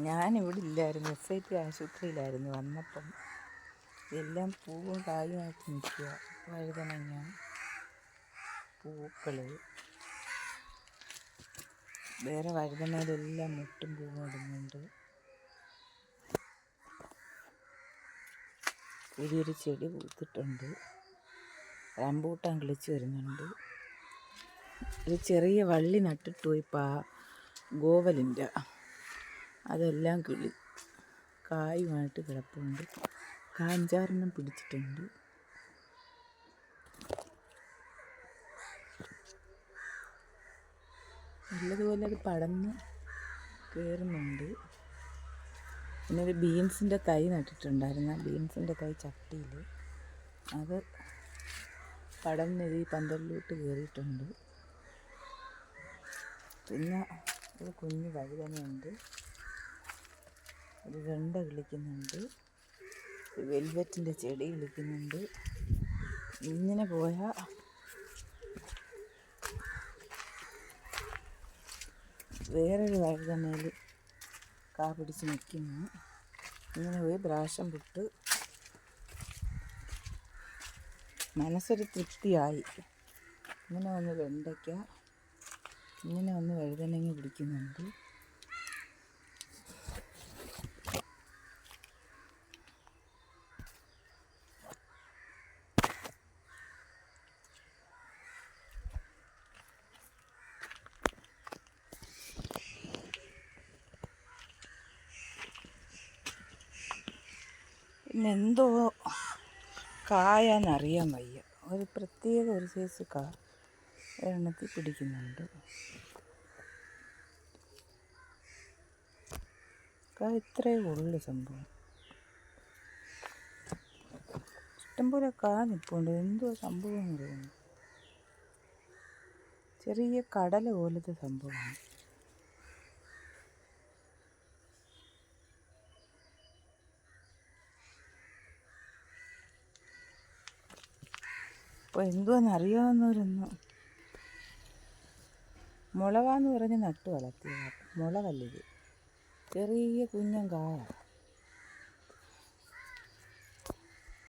ഞാനിവിടെ ഇല്ലായിരുന്നു, SIT ആശുപത്രിയിലായിരുന്നു. വന്നപ്പം എല്ലാം പൂവും കായുമായിട്ട് നിൽക്കുക. വഴുതനങ്ങ, പൂക്കൾ, വേറെ വഴുതനയിലെല്ലാം മുട്ടും പൂവും ഇടുന്നുണ്ട്. പുതിയൊരു ചെടി പൂത്തിട്ടുണ്ട്. റംബൂട്ടാൻ കിളിച്ച് വരുന്നുണ്ട്. ഒരു ചെറിയ വള്ളി നട്ടിട്ട് പോയി ഗോവലിൻ്റെ അതെല്ലാം കായുമായിട്ട് കിടപ്പുണ്ട്. കാഞ്ചാറെണ്ണം പിടിച്ചിട്ടുണ്ട്. നല്ലതുപോലെ അത് പടന്ന് കയറുന്നുണ്ട്. പിന്നെ ഒരു ബീൻസിൻ്റെ തൈ നട്ടിട്ടുണ്ടായിരുന്നു. ആ ബീൻസിൻ്റെ തൈ ചട്ടിയിൽ അത് പടർന്ന് ഈ പന്തലിലോട്ട് കയറിയിട്ടുണ്ട്. പിന്നെ ഒരു കുഞ്ഞ് വഴുതനയുണ്ട്. ഒരു വെണ്ട കിളിക്കുന്നുണ്ട്. വെൽവെറ്റിൻ്റെ ചെടി കിളിക്കുന്നുണ്ട്. ഇങ്ങനെ പോയാൽ വേറൊരു വഴുതനയിൽ കാ പിടിച്ച് നിൽക്കുന്നു. ഇങ്ങനെ പോയി പ്രാവശ്യം വിട്ട് മനസ്സൊരു തൃപ്തിയായി. ഇങ്ങനെ ഒന്ന് വെണ്ടയ്ക്ക, ഇങ്ങനെ ഒന്ന് വഴുതനങ്ങ പിടിക്കുന്നുണ്ട്. പിന്നെ എന്തോ കായാന്നറിയാൻ വയ്യ. ഒരു പ്രത്യേക ഒരു സൈസ് എണ്ണത്തിൽ പിടിക്കുന്നുണ്ട്. ഇത്രയേ ഉള്ളു സംഭവം. ഇഷ്ടംപോലെ നിൽപ്പുണ്ട്. എന്തോ സംഭവം എന്ന് പറയുന്നു. ചെറിയ കടല പോലത്തെ സംഭവമാണ്. അപ്പോൾ എന്തുവാന്ന് അറിയാവുന്നവരൊന്നും. മുളകാന്ന് പറഞ്ഞ് നട്ടു വളർത്തിയത്. മുളകല്ലിത് ചെറിയ കുഞ്ഞൻ കായ.